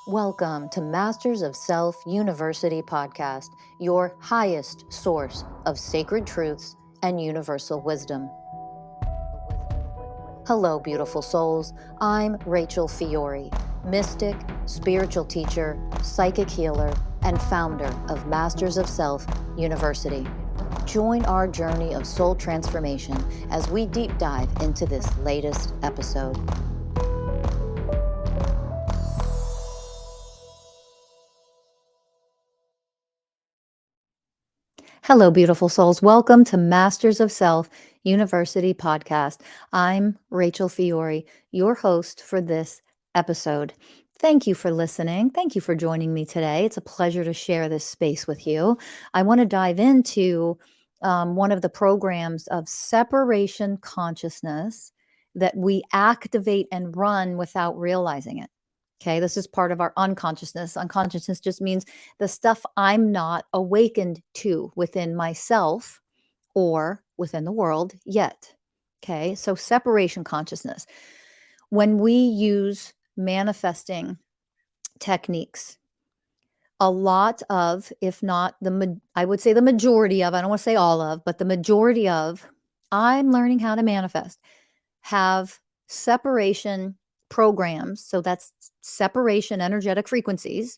Welcome to Masters of Self University podcast, your highest source of sacred truths and universal wisdom. Hello, beautiful souls. I'm Rachel Fiori, mystic, spiritual teacher, psychic healer, and founder of Masters of Self University. Join our journey of soul transformation as we deep dive into this latest episode. Hello, beautiful souls. Welcome to Masters of Self University podcast. I'm Rachel Fiori, your host for this episode. Thank you for listening. Thank you for joining me today. It's a pleasure to share this space with you. I want to dive into one of the programs of separation consciousness that we activate and run without realizing it. Okay, this is part of our unconsciousness. Unconsciousness just means the stuff I'm not awakened to within myself or within the world yet. Okay, so separation consciousness. When we use manifesting techniques, a lot of, if not I would say the majority of, I don't want to say all of, but the majority of, I'm learning how to manifest, have separation programs. So that's separation energetic frequencies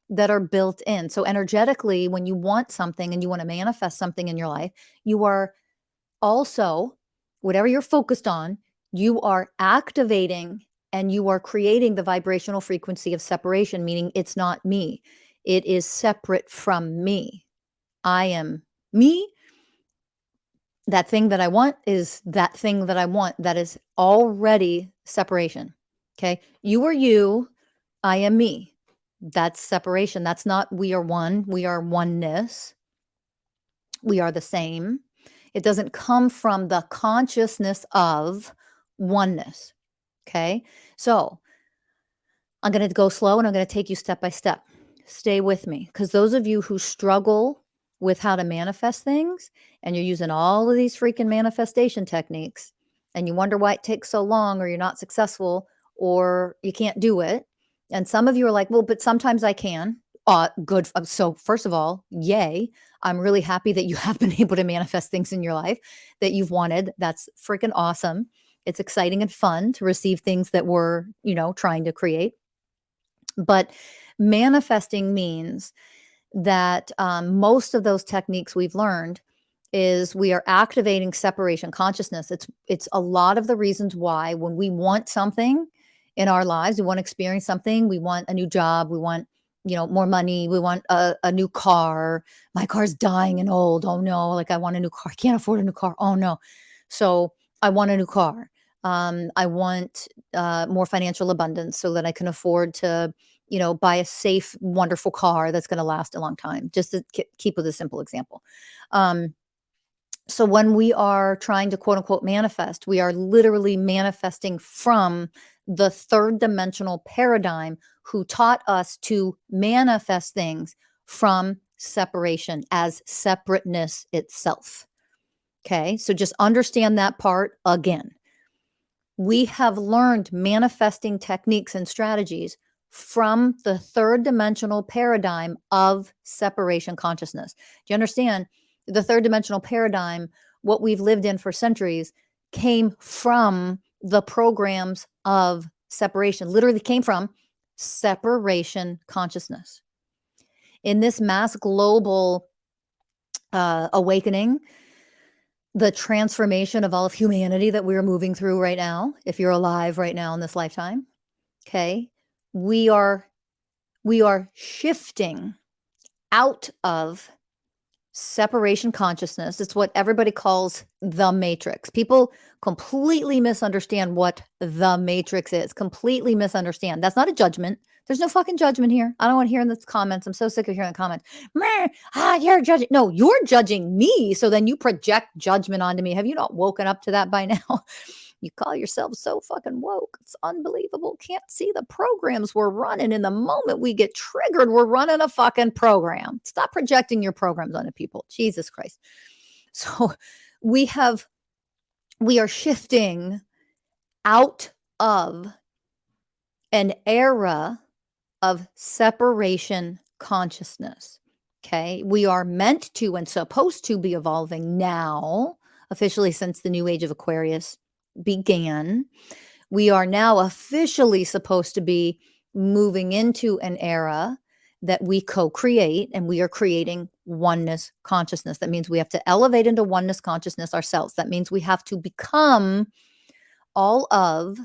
that are built in. So energetically, when you want something and you want to manifest something in your life, you are also, whatever you're focused on, you are activating and you are creating the vibrational frequency of separation, meaning it's not me. It is separate from me. I am me. That thing that I want is that thing that I want. That is already separation. Okay. You are you. I am me. That's separation. That's not we are one. We are oneness. We are the same. It doesn't come from the consciousness of oneness. Okay. So I'm going to go slow and I'm going to take you step by step. Stay with me, because those of you who struggle with how to manifest things and you're using all of these freaking manifestation techniques and you wonder why it takes so long, or you're not successful, or you can't do it. And some of you are like, well, but sometimes I can. Good. So first of all, yay. I'm really happy that you have been able to manifest things in your life that you've wanted. That's freaking awesome. It's exciting and fun to receive things that we're, trying to create. But manifesting means that most of those techniques we've learned is we are activating separation consciousness. It's a lot of the reasons why when we want something in our lives, we want to experience something, we want a new job, we want more money, we want a new car. My car's dying and old. Oh no, like I want a new car. I can't afford a new car. Oh no. So I want a new car. I want more financial abundance so that I can afford to buy a safe, wonderful car that's going to last a long time, just to keep with a simple example. So when we are trying to quote unquote manifest, we are literally manifesting from the third dimensional paradigm who taught us to manifest things from separation as separateness itself. Okay, so just understand that part again. We have learned manifesting techniques and strategies from the third dimensional paradigm of separation consciousness. Do you understand? The third dimensional paradigm, what we've lived in for centuries, came from the programs of separation, literally came from separation consciousness. In this mass global awakening, the transformation of all of humanity that we're moving through right now, if you're alive right now in this lifetime, okay, we are shifting out of separation consciousness. It's what everybody calls the matrix. People completely misunderstand what the matrix is. Completely misunderstand. That's not a judgment. There's no fucking judgment here. I don't want to hear in the comments. I'm so sick of hearing the comments. You're judging. No, you're judging me. So then you project judgment onto me. Have you not woken up to that by now? You call yourself so fucking woke. It's unbelievable. Can't see the programs we're running. In the moment we get triggered, we're running a fucking program. Stop projecting your programs onto people. Jesus Christ. So we are shifting out of an era of separation consciousness. Okay. We are meant to and supposed to be evolving now, officially since the new age of Aquarius began. We are now officially supposed to be moving into an era that we co-create, and we are creating oneness consciousness. That means we have to elevate into oneness consciousness ourselves. That means we have to become all of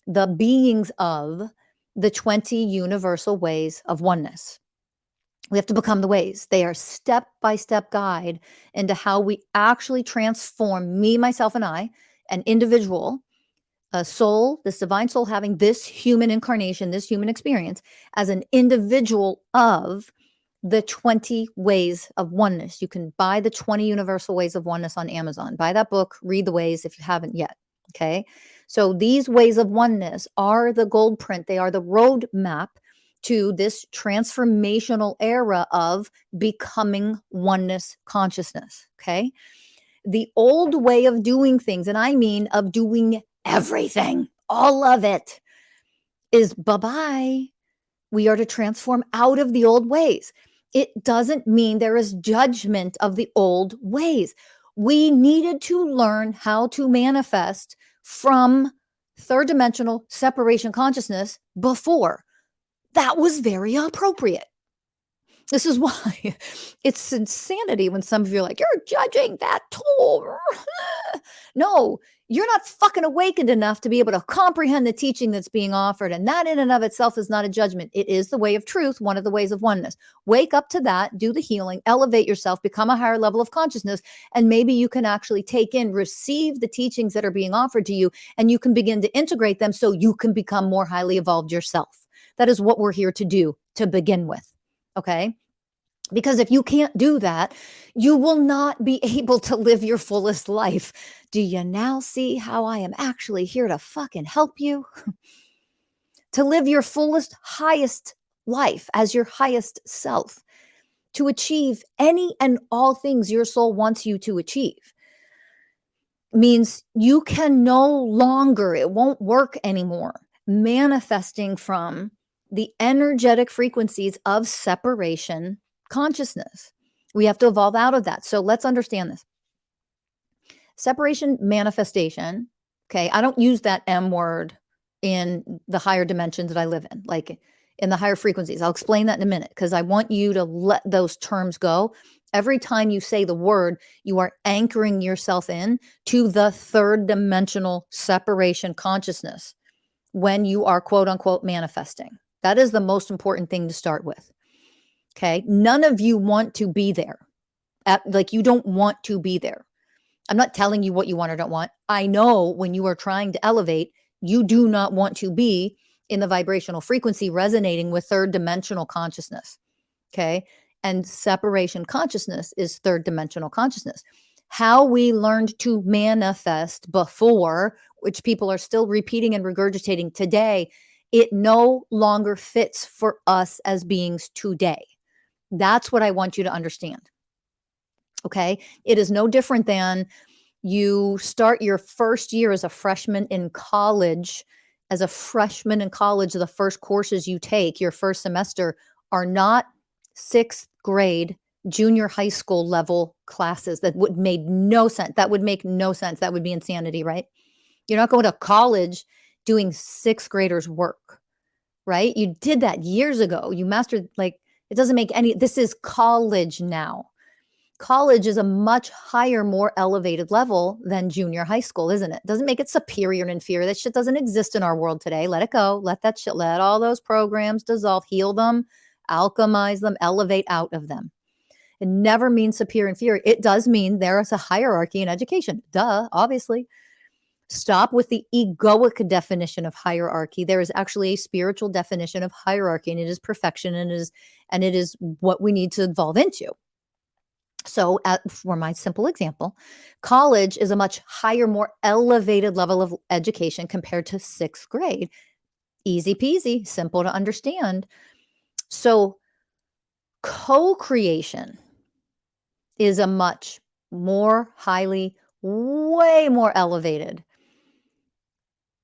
the beings of the 20 universal ways of oneness. We have to become the ways. They are step-by-step guide into how we actually transform me, myself, and I, an individual, a soul, this divine soul having this human incarnation, this human experience as an individual of the 20 ways of oneness. You can buy the 20 universal ways of oneness on Amazon. Buy that book, read the ways if you haven't yet. Okay. So these ways of oneness are the gold print. They are the roadmap to this transformational era of becoming oneness consciousness. Okay. The old way of doing things, and I mean of doing everything, all of it, is bye-bye. We are to transform out of the old ways. It doesn't mean there is judgment of the old ways. We needed to learn how to manifest from third dimensional separation consciousness before. That was very appropriate. This is why it's insanity when some of you are like, you're judging that tool. No, you're not fucking awakened enough to be able to comprehend the teaching that's being offered. And that in and of itself is not a judgment. It is the way of truth, one of the ways of oneness. Wake up to that, do the healing, elevate yourself, become a higher level of consciousness. And maybe you can actually take in, receive the teachings that are being offered to you, and you can begin to integrate them so you can become more highly evolved yourself. That is what we're here to do to begin with. Okay. Because if you can't do that, you will not be able to live your fullest life. Do you now see how I am actually here to fucking help you? To live your fullest, highest life as your highest self, to achieve any and all things your soul wants you to achieve, means you can no longer, it won't work anymore, manifesting from the energetic frequencies of separation consciousness. We have to evolve out of that. So let's understand this. Separation manifestation, okay, I don't use that M word in the higher dimensions that I live in, like in the higher frequencies. I'll explain that in a minute because I want you to let those terms go. Every time you say the word, you are anchoring yourself in to the third dimensional separation consciousness when you are quote unquote manifesting. That is the most important thing to start with. Okay. None of you want to be there. Like you don't want to be there. I'm not telling you what you want or don't want. I know when you are trying to elevate, you do not want to be in the vibrational frequency resonating with third dimensional consciousness. Okay. And separation consciousness is third dimensional consciousness. How we learned to manifest before, which people are still repeating and regurgitating today, it no longer fits for us as beings today. That's what I want you to understand. Okay. It is no different than you start your first year as a freshman in college. As a freshman in college, the first courses you take, your first semester, are not sixth grade, junior high school level classes. That would make no sense. That would make no sense. That would be insanity, right? You're not going to college doing sixth graders' work, right? You did that years ago. You mastered, like, it doesn't make any, this is college now. College is a much higher, more elevated level than junior high school, isn't it? Doesn't make it superior and inferior. That shit doesn't exist in our world today. Let it go. Let that shit, let all those programs dissolve, heal them, alchemize them, elevate out of them. It never means superior and inferior. It does mean there is a hierarchy in education. Duh, obviously. Stop with the egoic definition of hierarchy. There is actually a spiritual definition of hierarchy, and it is perfection, and it is what we need to evolve into. So for my simple example, college is a much higher, more elevated level of education compared to sixth grade. Easy peasy, simple to understand. So co-creation is a much more highly, way more elevated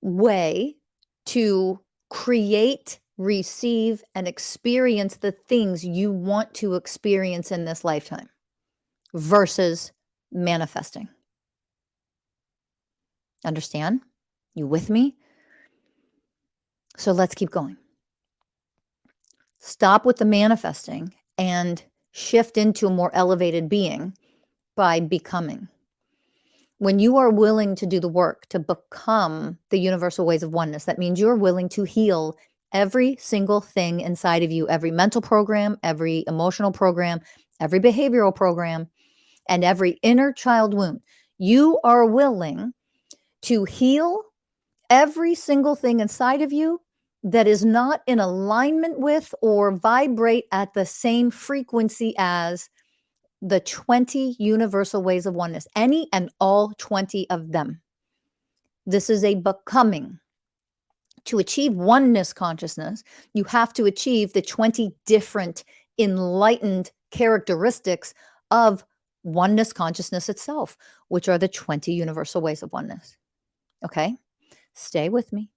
way to create receive, and experience the things you want to experience in this lifetime versus manifesting. Understand? You with me? So let's keep going. Stop with the manifesting and shift into a more elevated being by becoming. When you are willing to do the work to become the universal ways of oneness, that means you're willing to heal every single thing inside of you, every mental program, every emotional program, every behavioral program, and every inner child wound. You are willing to heal every single thing inside of you that is not in alignment with or vibrate at the same frequency as the 20 universal ways of oneness, any and all 20 of them. This is a becoming. To achieve oneness consciousness, you have to achieve the 20 different enlightened characteristics of oneness consciousness itself, which are the 20 universal ways of oneness. Okay? Stay with me.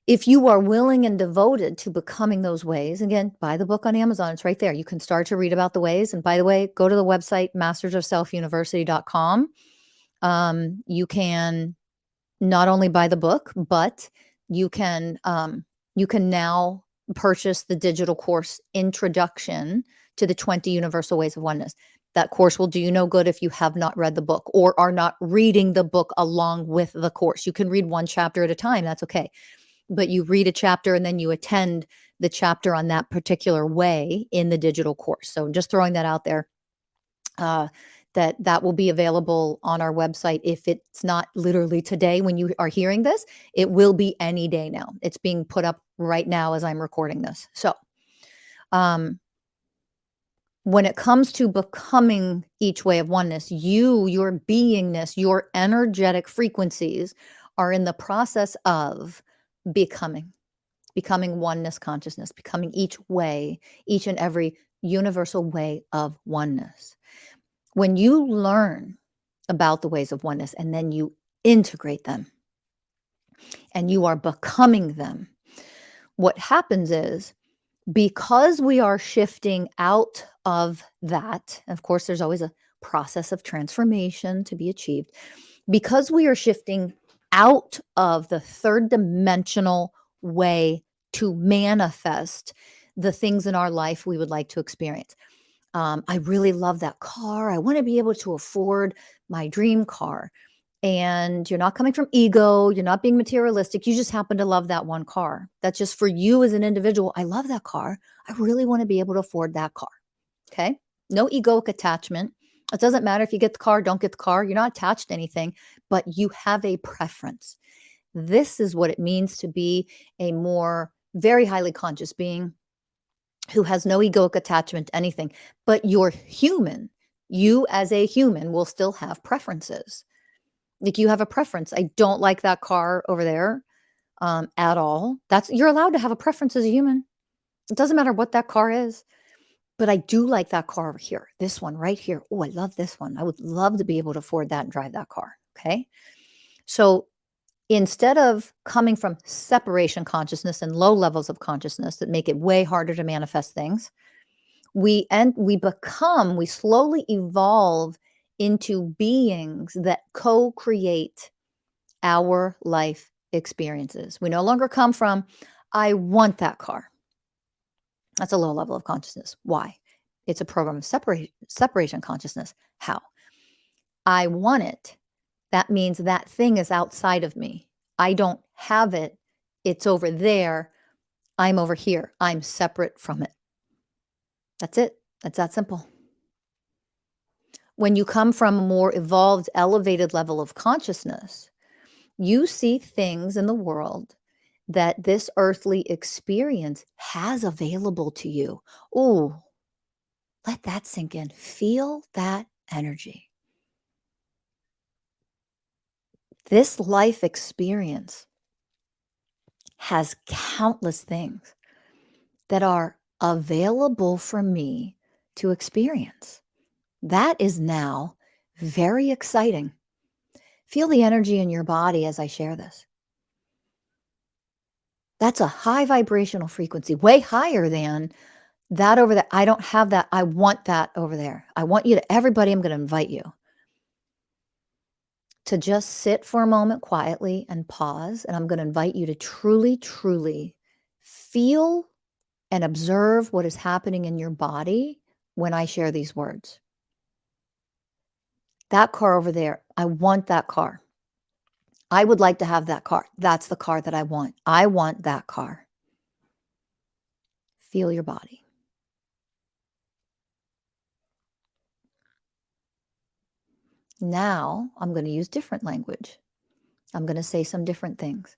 If you are willing and devoted to becoming those ways, again, buy the book on Amazon. It's right there. You can start to read about the ways. And by the way, go to the website, mastersofselfuniversity.com. You can not only buy the book, but you can now purchase the digital course, Introduction to the 20 Universal Ways of Oneness. That course will do you no good if you have not read the book or are not reading the book along with the course. You can read one chapter at a time. That's okay. But you read a chapter and then you attend the chapter on that particular way in the digital course. So just throwing that out there, that will be available on our website. If it's not literally today when you are hearing this, it will be any day now. It's being put up right now as I'm recording this. So when it comes to becoming each way of oneness, your beingness, your energetic frequencies are in the process of becoming oneness consciousness, becoming each and every universal way of oneness. When you learn about the ways of oneness and then you integrate them and you are becoming them, what happens is, because we are shifting out of that, of course, there's always a process of transformation to be achieved. Because we are shifting out of the third dimensional way to manifest the things in our life we would like to experience. I really love that car. I want to be able to afford my dream car. And you're not coming from ego. You're not being materialistic. You just happen to love that one car. That's just for you as an individual. I love that car. I really want to be able to afford that car. Okay. No egoic attachment. It doesn't matter if you get the car, don't get the car. You're not attached to anything, but you have a preference. This is what it means to be a more very highly conscious being who has no egoic attachment to anything, but you're human. You as a human will still have preferences. Like you have a preference. I don't like that car over there at all. You're allowed to have a preference as a human. It doesn't matter what that car is, but I do like that car over here. This one right here. Oh, I love this one. I would love to be able to afford that and drive that car. Okay. So instead of coming from separation consciousness and low levels of consciousness that make it way harder to manifest things, we slowly evolve into beings that co-create our life experiences. We no longer come from, I want that car. That's a low level of consciousness. Why? It's a program of separation consciousness. How? I want it. That means that thing is outside of me. I don't have it. It's over there. I'm over here. I'm separate from it. That's it. That's that simple. When you come from a more evolved, elevated level of consciousness, you see things in the world that this earthly experience has available to you. Oh, let that sink in. Feel that energy. This life experience has countless things that are available for me to experience. That is now very exciting. Feel the energy in your body as I share this. That's a high vibrational frequency, way higher than that over there. I don't have that. I want that over there. I want you to, everybody, I'm going to invite you to just sit for a moment quietly and pause. And I'm going to invite you to truly, truly feel and observe what is happening in your body when I share these words. That car over there, I want that car. I would like to have that car. That's the car that I want. I want that car. Feel your body. Now I'm going to use different language. I'm going to say some different things.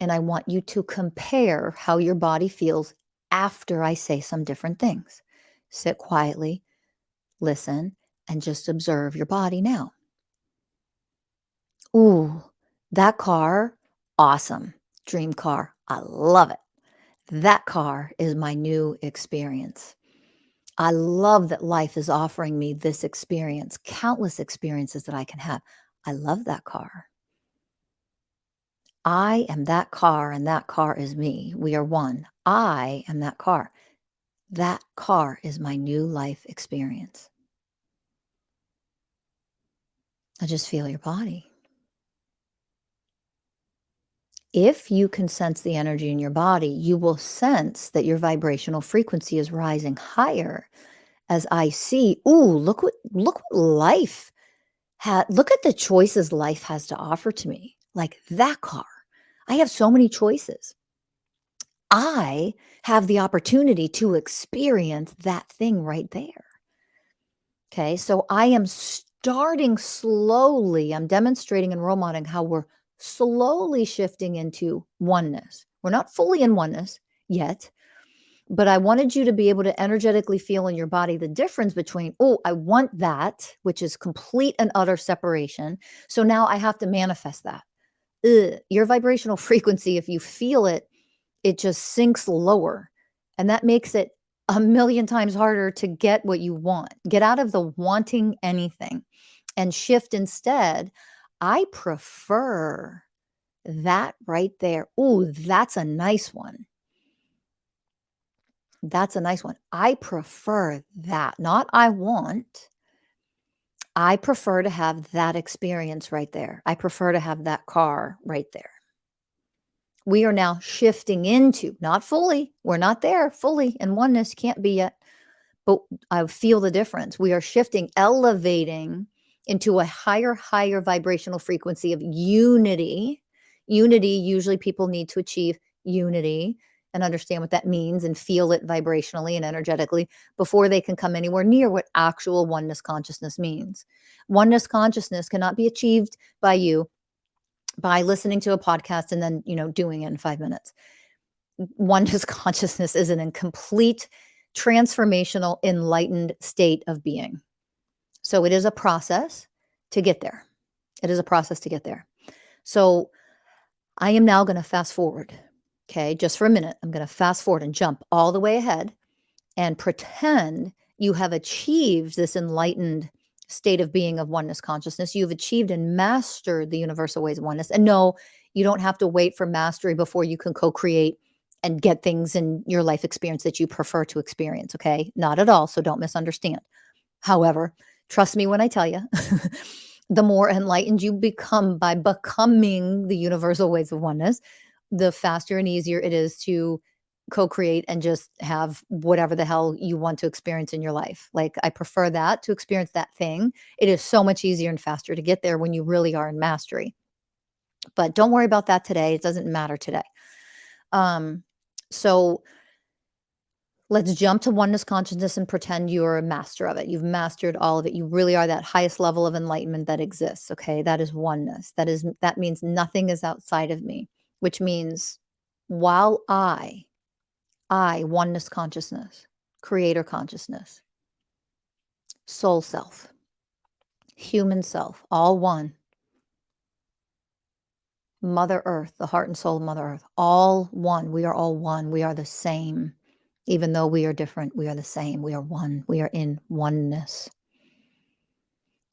And I want you to compare how your body feels after I say some different things. Sit quietly, listen, and just observe your body now. Ooh, that car, awesome. Dream car. I love it. That car is my new experience. I love that life is offering me this experience, countless experiences that I can have. I love that car. I am that car, and that car is me. We are one. I am that car. That car is my new life experience. I just feel your body. If you can sense the energy in your body, you will sense that your vibrational frequency is rising higher as I see, ooh, look what life had, look at the choices life has to offer to me. Like that car. I have so many choices. I have the opportunity to experience that thing right there. Okay, so I am starting slowly. I'm demonstrating and role modeling how we're slowly shifting into oneness. We're not fully in oneness yet, but I wanted you to be able to energetically feel in your body the difference between, oh, I want that, which is complete and utter separation. So now I have to manifest that. Your vibrational frequency, if you feel it, it just sinks lower. And that makes it a million times harder to get what you want. Get out of the wanting anything and shift instead. I prefer that right there. Ooh, that's a nice one. That's a nice one. I prefer that, not I want. I prefer to have that experience right there. I prefer to have that car right there. We are now shifting into, not fully, we're not there fully in oneness, can't be yet, but I feel the difference. We are shifting, elevating into a higher vibrational frequency of unity. Unity, usually people need to achieve unity and understand what that means and feel it vibrationally and energetically before they can come anywhere near what actual oneness consciousness means. Oneness consciousness cannot be achieved by you by listening to a podcast and then, doing it in 5 minutes. Oneness consciousness is an incomplete, transformational, enlightened state of being. So it is a process to get there. It is a process to get there. So I am now going to fast forward. Okay, just for a minute, I'm going to fast forward and jump all the way ahead and pretend you have achieved this enlightened state of being of oneness consciousness. You've achieved and mastered the universal ways of oneness. And no, you don't have to wait for mastery before you can co-create and get things in your life experience that you prefer to experience. Okay, not at all. So don't misunderstand. However, trust me when I tell you, the more enlightened you become by becoming the universal ways of oneness, the faster and easier it is to co-create and just have whatever the hell you want to experience in your life. Like I prefer that to experience that thing. It is so much easier and faster to get there when you really are in mastery. But don't worry about that today. It doesn't matter today. So let's jump to oneness consciousness and pretend you're a master of it. You've mastered all of it. You really are that highest level of enlightenment that exists. Okay. That is oneness. That means nothing is outside of me, which means while oneness consciousness, creator consciousness, soul self, human self, all one, Mother Earth, the heart and soul of Mother Earth, all one. We are all one. We are the same. Even though we are different, we are the same. We are one. We are in oneness.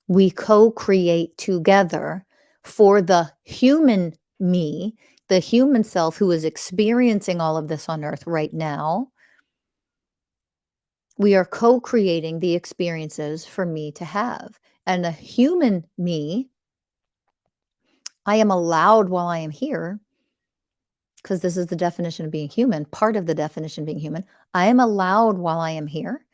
We co-create together for the human me The human self who is experiencing all of this on earth right now, we are co-creating the experiences for me to have. And the human me, I am allowed while I am here, because this is the definition of being human, part of the definition of being human. I am allowed while I am here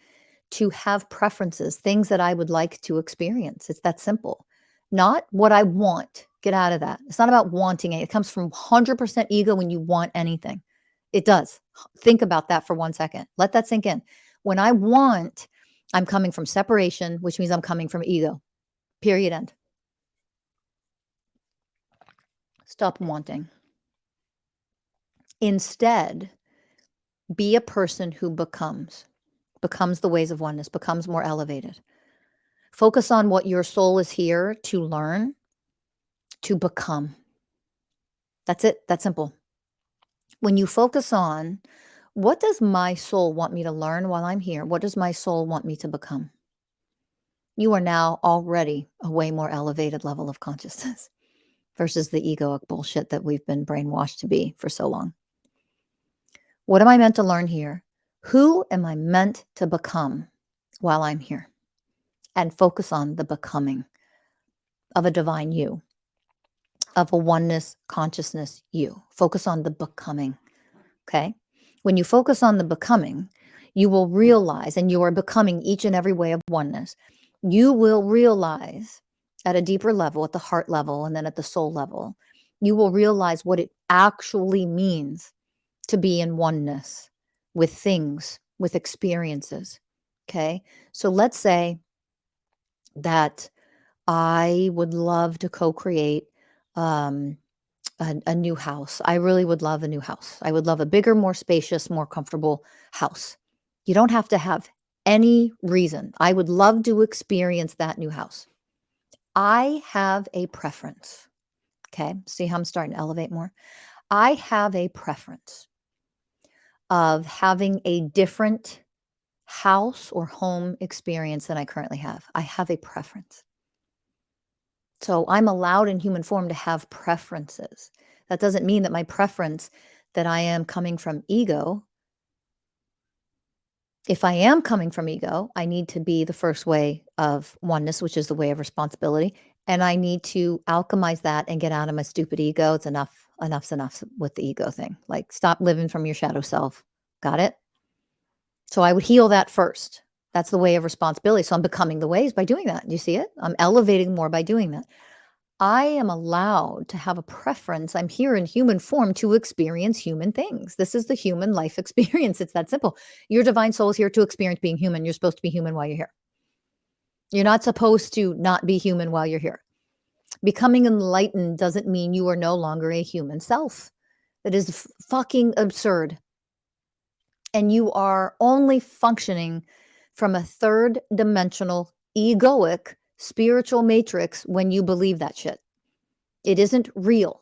to have preferences, things that I would like to experience. It's that simple. Not what I want. Get out of that. It's not about wanting it. It comes from 100% ego when you want anything. It does. Think about that for 1 second. Let that sink in. When I want, I'm coming from separation, which means I'm coming from ego. Period. End. Stop wanting. Instead, be a person who becomes the ways of oneness, becomes more elevated. Focus on what your soul is here to learn, to become. That's it. That's simple. When you focus on what does my soul want me to learn while I'm here? What does my soul want me to become? You are now already a way more elevated level of consciousness versus the egoic bullshit that we've been brainwashed to be for so long. What am I meant to learn here? Who am I meant to become while I'm here? And focus on the becoming of a divine you, of a oneness consciousness you. Focus on the becoming, okay? When you focus on the becoming, you will realize, and you are becoming each and every way of oneness, you will realize at a deeper level, at the heart level, and then at the soul level, you will realize what it actually means to be in oneness with things, with experiences, okay? So let's say that I would love to co-create a new house. I really would love a new house. I would love a bigger, more spacious, more comfortable house. You don't have to have any reason. I would love to experience that new house. I have a preference. Okay. See how I'm starting to elevate more? I have a preference of having a different house or home experience than I currently have. I have a preference. So I'm allowed in human form to have preferences. That doesn't mean that my preference, that I am coming from ego. If I am coming from ego, I need to be the first way of oneness, which is the way of responsibility. And I need to alchemize that and get out of my stupid ego. It's enough. Enough's enough with the ego thing. Like, stop living from your shadow self. Got it? So I would heal that first. That's the way of responsibility. So I'm becoming the ways by doing that. Do you see it? I'm elevating more by doing that. I am allowed to have a preference. I'm here in human form to experience human things. This is the human life experience. It's that simple. Your divine soul is here to experience being human. You're supposed to be human while you're here. You're not supposed to not be human while you're here. Becoming enlightened doesn't mean you are no longer a human self. That is fucking absurd. And you are only functioning from a third dimensional, egoic, spiritual matrix when you believe that shit. It isn't real.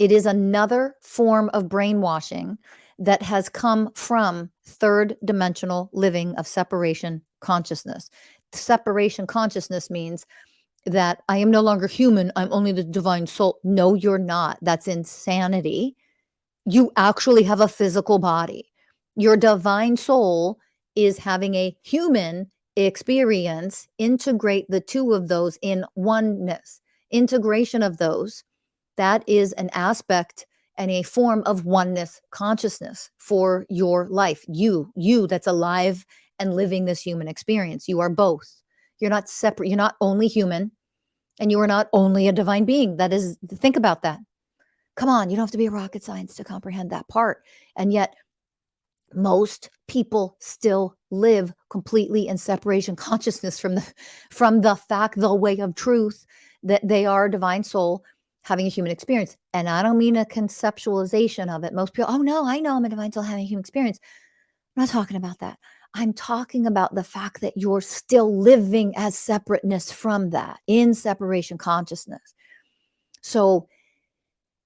It is another form of brainwashing that has come from third dimensional living of separation consciousness. Separation consciousness means that I am no longer human. I'm only the divine soul. No, you're not. That's insanity. You actually have a physical body. Your divine soul is having a human experience. Integrate the two of those in oneness. Integration of those, that is an aspect and a form of oneness consciousness for your life. You that's alive and living this human experience. You are both. You're not separate. You're not only human, and you are not only a divine being. That is, think about that. Come on, you don't have to be a rocket science to comprehend that part. And yet, most people still live completely in separation consciousness from the fact, the way of truth, that they are a divine soul having a human experience. And I don't mean a conceptualization of it. Most people, oh no, I know I'm a divine soul having a human experience. I'm not talking about that. I'm talking about the fact that you're still living as separateness from that, in separation consciousness. So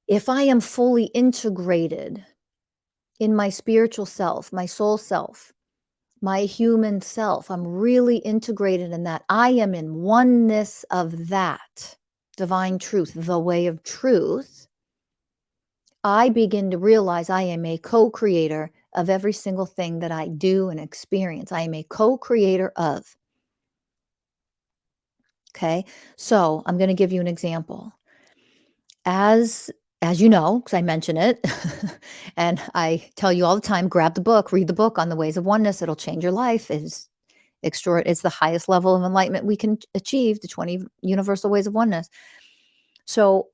if I am fully integrated in my spiritual self, my soul self, my human self, I'm really integrated in that. I am in oneness of that divine truth, the way of truth. I begin to realize I am a co-creator of every single thing that I do and experience. I am a co-creator of. Okay. So I'm going to give you an example. As as you know, because I mention it, and I tell you all the time, grab the book, read the book on the ways of oneness. It'll change your life. It's the highest level of enlightenment we can achieve, the 20 universal ways of oneness. So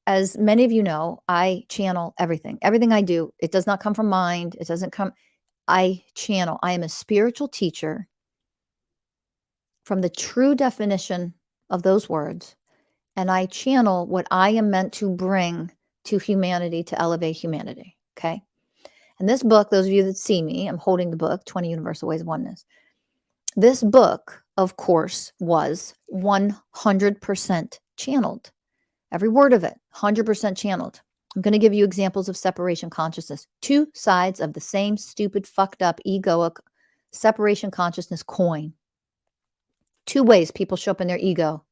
as many of you know, I channel everything. Everything I do, it does not come from mind. It doesn't come, I channel. I am a spiritual teacher from the true definition of those words. And I channel what I am meant to bring to humanity to elevate humanity. Okay. And this book, those of you that see me, I'm holding the book, 20 Universal Ways of Oneness. This book, of course, was 100% channeled. Every word of it, 100% channeled. I'm going to give you examples of separation consciousness. Two sides of the same stupid, fucked up, egoic separation consciousness coin. Two ways people show up in their ego.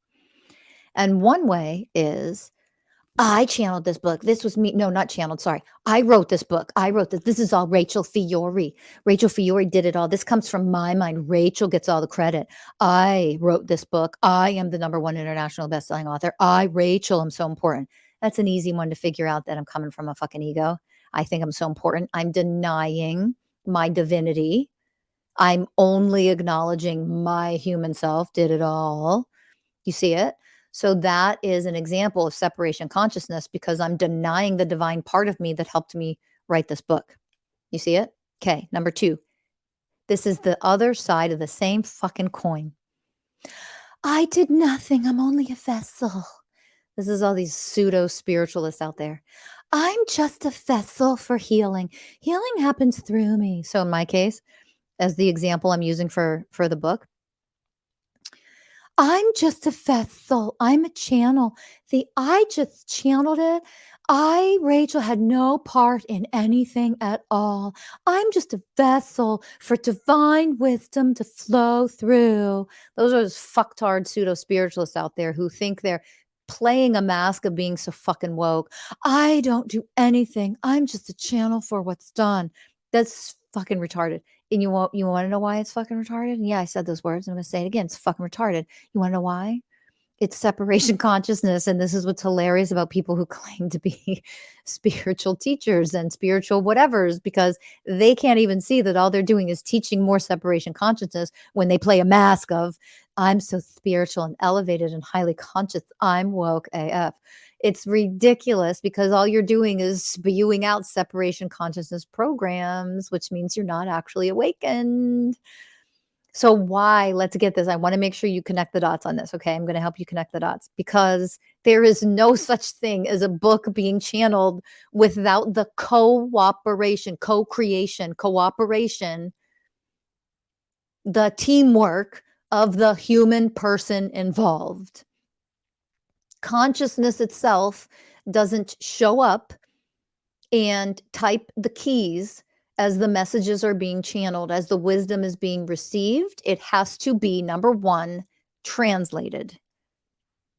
And one way is, I channeled this book. This was me. No, not channeled. Sorry. I wrote this book. I wrote this. This is all Rachel Fiori. Rachel Fiori did it all. This comes from my mind. Rachel gets all the credit. I wrote this book. I am the #1 international bestselling author. Rachel, am so important. That's an easy one to figure out that I'm coming from a fucking ego. I think I'm so important. I'm denying my divinity. I'm only acknowledging my human self did it all. You see it? So that is an example of separation consciousness because I'm denying the divine part of me that helped me write this book. You see it? Okay. Number 2, this is the other side of the same fucking coin. I did nothing. I'm only a vessel. This is all these pseudo spiritualists out there. I'm just a vessel for healing. Healing happens through me. So in my case, as the example I'm using for the book, I'm just a vessel. I'm a channel. I just channeled it. Rachel, had no part in anything at all. I'm just a vessel for divine wisdom to flow through. Those are those fucktard pseudo spiritualists out there who think they're playing a mask of being so fucking woke. I don't do anything. I'm just a channel for what's done. That's fucking retarded. And you want to know why it's fucking retarded? And yeah, I said those words. I'm going to say it again. It's fucking retarded. You want to know why? It's separation consciousness. And this is what's hilarious about people who claim to be spiritual teachers and spiritual whatevers, because they can't even see that all they're doing is teaching more separation consciousness when they play a mask of, I'm so spiritual and elevated and highly conscious. I'm woke AF. It's ridiculous because all you're doing is spewing out separation consciousness programs, which means you're not actually awakened. So why? Let's get this. I want to make sure you connect the dots on this. Okay. I'm going to help you connect the dots because there is no such thing as a book being channeled without the cooperation, co-creation, cooperation, the teamwork of the human person involved. Consciousness itself doesn't show up and type the keys as the messages are being channeled, as the wisdom is being received. It has to be, number 1, translated.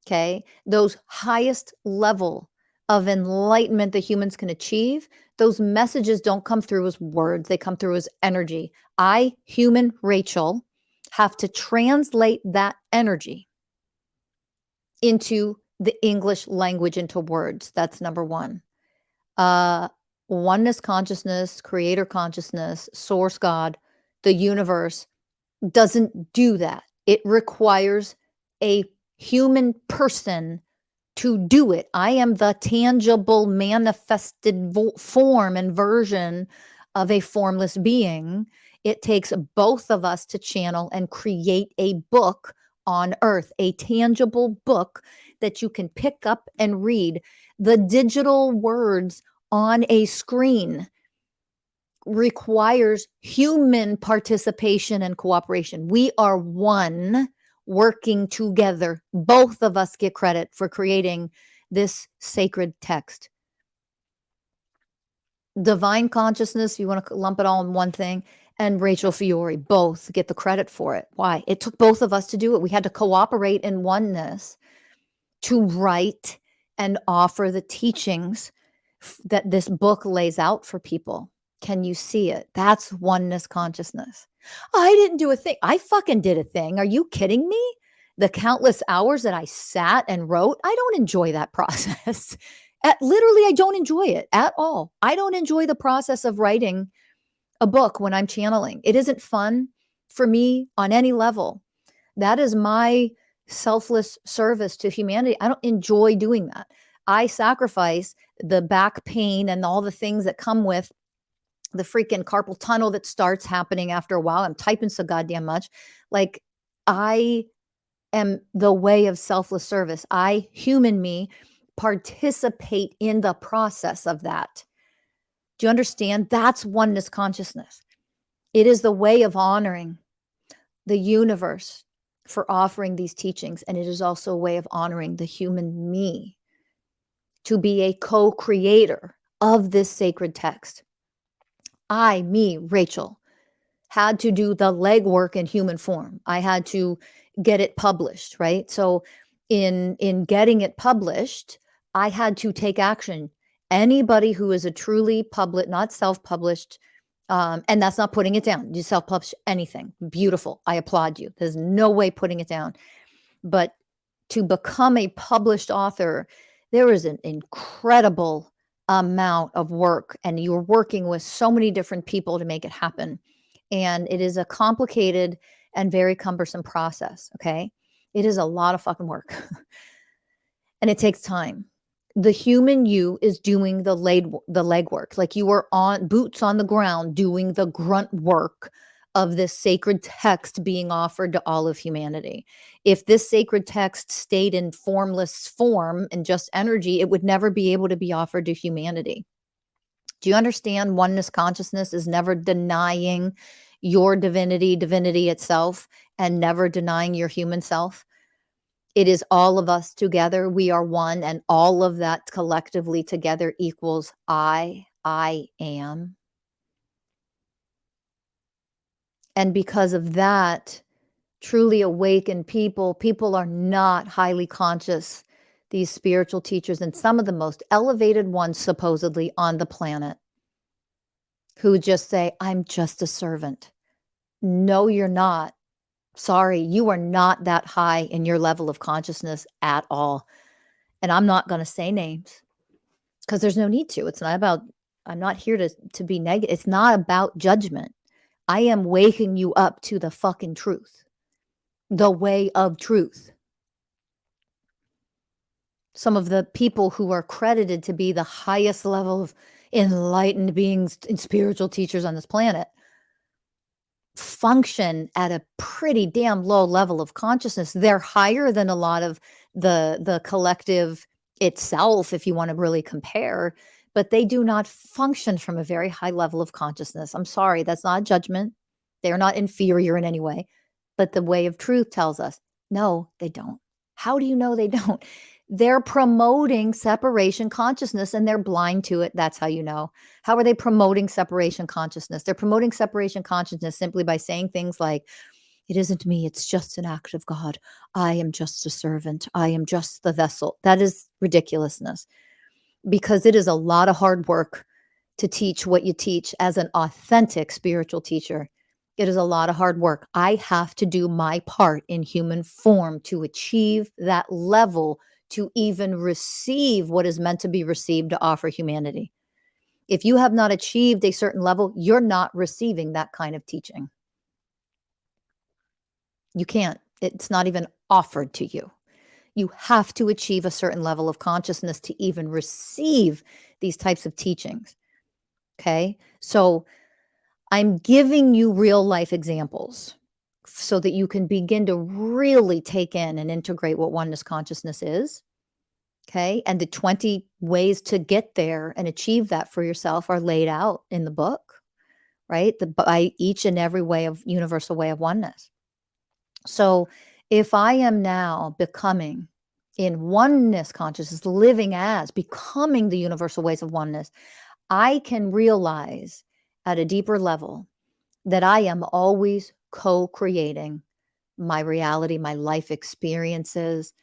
Okay. Those highest level of enlightenment that humans can achieve, those messages don't come through as words. They come through as energy. I, human Rachel, have to translate that energy into the English language, into words. That's number 1. Oneness consciousness, creator consciousness, source God, the universe doesn't do that. It requires a human person to do it. I am the tangible manifested form and version of a formless being. It takes both of us to channel and create a book on earth, a tangible book that you can pick up and read. The digital words on a screen requires human participation and cooperation. We are one, working together. Both of us get credit for creating this sacred text. Divine consciousness, you want to lump it all in one thing, and Rachel Fiori both get the credit for it. Why? It took both of us to do it. We had to cooperate in oneness to write and offer the teachings that this book lays out for people. Can you see it? That's oneness consciousness. I didn't do a thing. I fucking did a thing. Are you kidding me? The countless hours that I sat and wrote, I don't enjoy that process. Literally, I don't enjoy it at all. I don't enjoy the process of writing a book when I'm channeling. It isn't fun for me on any level. That is my selfless service to humanity. I don't enjoy doing that. I sacrifice the back pain and all the things that come with the freaking carpal tunnel that starts happening after a while. I'm typing so goddamn much. Like, I am the way of selfless service. I, human me, participate in the process of that. Do you understand? That's oneness consciousness. It is the way of honoring the universe for offering these teachings. And it is also a way of honoring the human me to be a co-creator of this sacred text. I, me, Rachel, had to do the legwork in human form. I had to get it published, right? So in getting it published, I had to take action. Anybody who is a truly public, not self-published, and that's not putting it down. You self-publish anything. Beautiful. I applaud you. There's no way putting it down. But to become a published author, there is an incredible amount of work, and you're working with so many different people to make it happen. And it is a complicated and very cumbersome process. Okay. It is a lot of fucking work and it takes time. The human you is doing the legwork. Like, you are on boots on the ground doing the grunt work of this sacred text being offered to all of humanity. If this sacred text stayed in formless form and just energy, it would never be able to be offered to humanity. Do you understand? Oneness consciousness is never denying your divinity itself, and never denying your human self. It is all of us together. We are one, and all of that collectively together equals I am. And because of that, truly awakened people are not highly conscious. These spiritual teachers, and some of the most elevated ones supposedly on the planet, who just say, I'm just a servant. No, you're not. Sorry, you are not that high in your level of consciousness at all. And I'm not going to say names because there's no need to. It's not about, I'm not here to be negative. It's not about judgment. I am waking you up to the fucking truth, the way of truth. Some of the people who are credited to be the highest level of enlightened beings and spiritual teachers on this planet function at a pretty damn low level of consciousness. They're higher than a lot of the collective itself, if you want to really compare, but they do not function from a very high level of consciousness. I'm sorry, that's not judgment. They're not inferior in any way. But the way of truth tells us, no, they don't. How do you know they don't? They're promoting separation consciousness and they're blind to it. That's how you know. How are they promoting separation consciousness? They're promoting separation consciousness simply by saying things like, it isn't me, it's just an act of God. I am just a servant. I am just the vessel. That is ridiculousness, because it is a lot of hard work to teach what you teach as an authentic spiritual teacher. It is a lot of hard work. I have to do my part in human form to achieve that level, to even receive what is meant to be received to offer humanity. If you have not achieved a certain level, you're not receiving that kind of teaching. You can't. It's not even offered to you. You have to achieve a certain level of consciousness to even receive these types of teachings. Okay? So I'm giving you real life examples so that you can begin to really take in and integrate what oneness consciousness is. Okay. And the 20 ways to get there and achieve that for yourself are laid out in the book, right? By each and every way of universal way of oneness. So if I am now becoming in oneness consciousness, living as becoming the universal ways of oneness, I can realize at a deeper level that I am always co-creating my reality, my life experiences,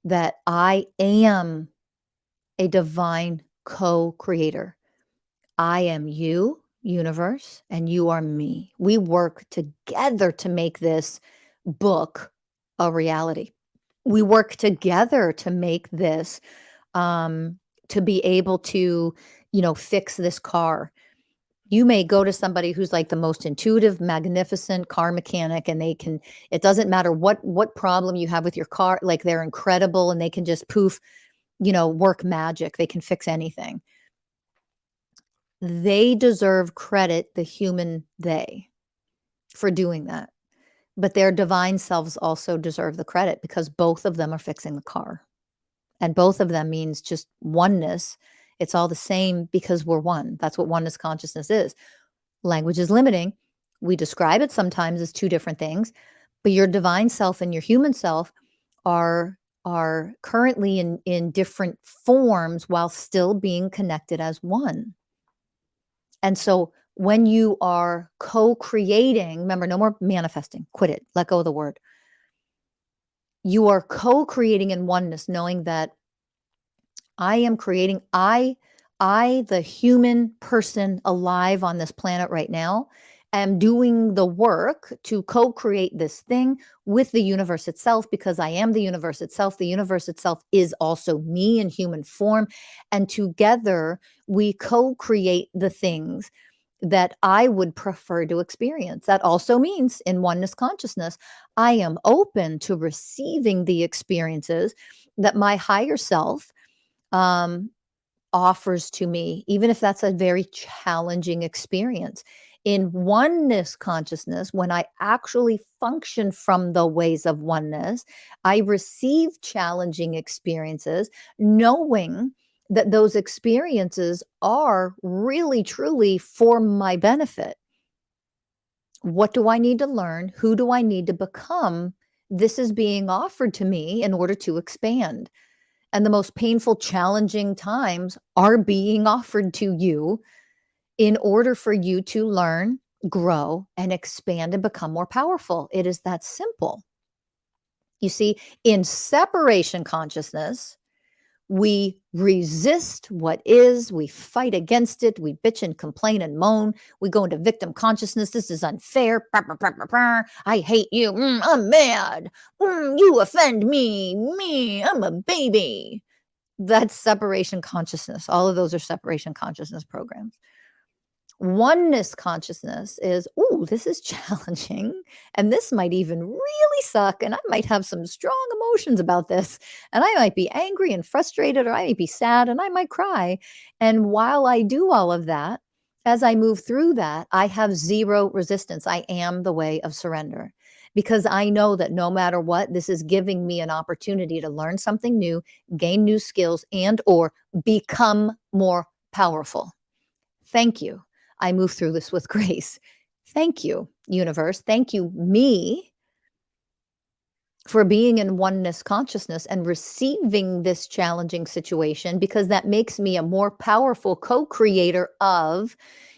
that I am a divine co-creator. I am you, universe, and you are me. We work together to make this book a reality. We work together to make this, to be able to, fix this car. You may go to somebody who's like the most intuitive, magnificent car mechanic, and it doesn't matter what problem you have with your car, like they're incredible and they can just poof, work magic. They can fix anything. They deserve credit, the human they, for doing that. But their divine selves also deserve the credit because both of them are fixing the car. And both of them means just oneness. It's all the same because we're one. That's what oneness consciousness is. Language is limiting. We describe it sometimes as two different things, but your divine self and your human self are currently in different forms while still being connected as one. And so when you are co-creating, remember, no more manifesting, quit it, let go of the word. You are co-creating in oneness, knowing that I am creating, the human person alive on this planet right now, am doing the work to co-create this thing with the universe itself because I am the universe itself. The universe itself is also me in human form. And together we co-create the things that I would prefer to experience. That also means in oneness consciousness, I am open to receiving the experiences that my higher self um, offers to me, even if that's a very challenging experience. In oneness consciousness, when I actually function from the ways of oneness, I receive challenging experiences, knowing that those experiences are really, truly for my benefit. What do I need to learn? Who do I need to become? This is being offered to me in order to expand. And the most painful, challenging times are being offered to you in order for you to learn, grow, and expand and become more powerful. It is that simple. You see, in separation consciousness, we resist what is, we fight against it, we bitch and complain and moan, we go into victim consciousness. This is unfair. I hate you. I'm mad. You offend me. I'm a baby. That's separation consciousness. All of those are separation consciousness programs. Oneness consciousness is, oh, this is challenging. And this might even really suck. And I might have some strong emotions about this. And I might be angry and frustrated, or I might be sad and I might cry. And while I do all of that, as I move through that, I have zero resistance. I am the way of surrender because I know that no matter what, this is giving me an opportunity to learn something new, gain new skills, and or become more powerful. Thank you. I move through this with grace. Thank you, universe. Thank you, me, for being in oneness consciousness and receiving this challenging situation because that makes me a more powerful co-creator of.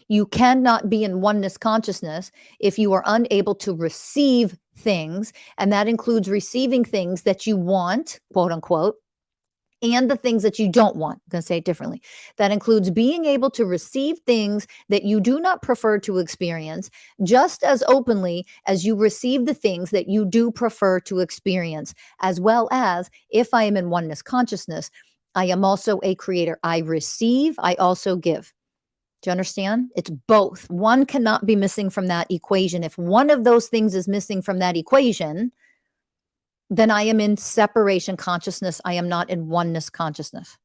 You cannot be in oneness consciousness if you are unable to receive things, and that includes receiving things that you want, quote unquote, and the things that you don't want. I'm going to say it differently. That includes being able to receive things that you do not prefer to experience just as openly as you receive the things that you do prefer to experience, as well as if I am in oneness consciousness, I am also a creator. I receive, I also give. Do you understand? It's both. One cannot be missing from that equation. If one of those things is missing from that equation, then I am in separation consciousness. I am not in oneness consciousness.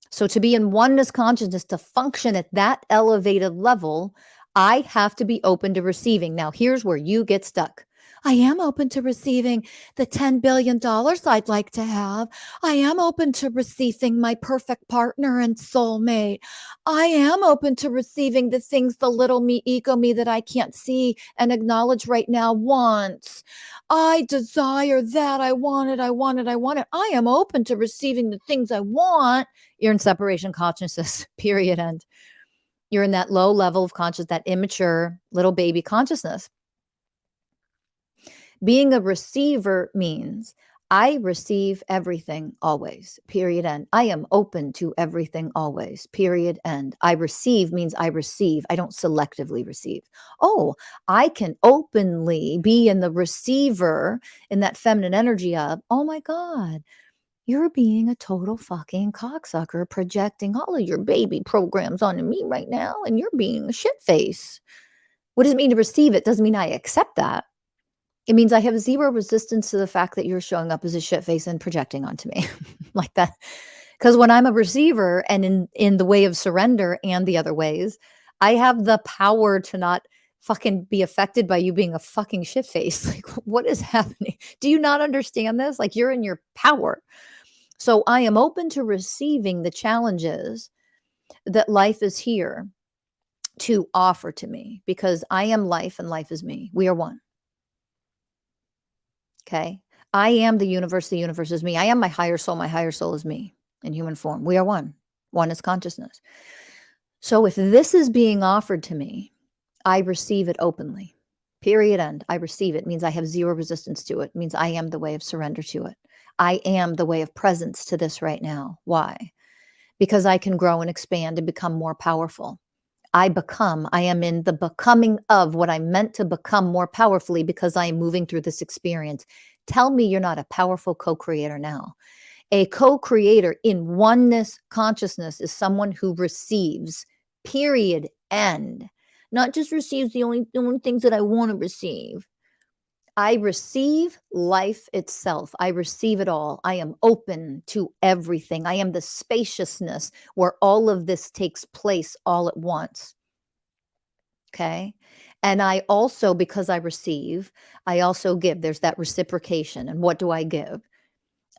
So to be in oneness consciousness, to function at that elevated level, I have to be open to receiving. Now, here's where you get stuck. I am open to receiving the $10 billion I'd like to have. I am open to receiving my perfect partner and soulmate. I am open to receiving the things the little me, ego me that I can't see and acknowledge right now wants. I desire that. I want it. I want it. I want it. I am open to receiving the things I want. You're in separation consciousness, period. End. You're in that low level of consciousness, that immature little baby consciousness. Being a receiver means I receive everything always, period, end. I am open to everything always, period, end. I receive means I receive. I don't selectively receive. Oh, I can openly be in the receiver in that feminine energy of, oh my God, you're being a total fucking cocksucker, projecting all of your baby programs onto me right now, and you're being a shit face. What does it mean to receive it? Doesn't mean I accept that. It means I have zero resistance to the fact that you're showing up as a shit face and projecting onto me like that. Because when I'm a receiver and in the way of surrender and the other ways, I have the power to not fucking be affected by you being a fucking shit face. Like, what is happening? Do you not understand this? Like, you're in your power. So I am open to receiving the challenges that life is here to offer to me because I am life and life is me. We are one. Okay. I am the universe is me. I am my higher soul is me in human form. We are one. One is consciousness. So if this is being offered to me, I receive it openly. Period. End. I receive it. It means I have zero resistance to it. It means I am the way of surrender to it. I am the way of presence to this right now. Why? Because I can grow and expand and become more powerful. I am in the becoming of what I'm meant to become more powerfully because I am moving through this experience. Tell me you're not a powerful co-creator now. A co-creator in oneness consciousness is someone who receives, period, end. Not just receives the only things that I want to receive. I receive life itself. I receive it all. I am open to everything. I am the spaciousness where all of this takes place all at once. Okay. And I also, because I receive, I also give. There's that reciprocation. And what do I give?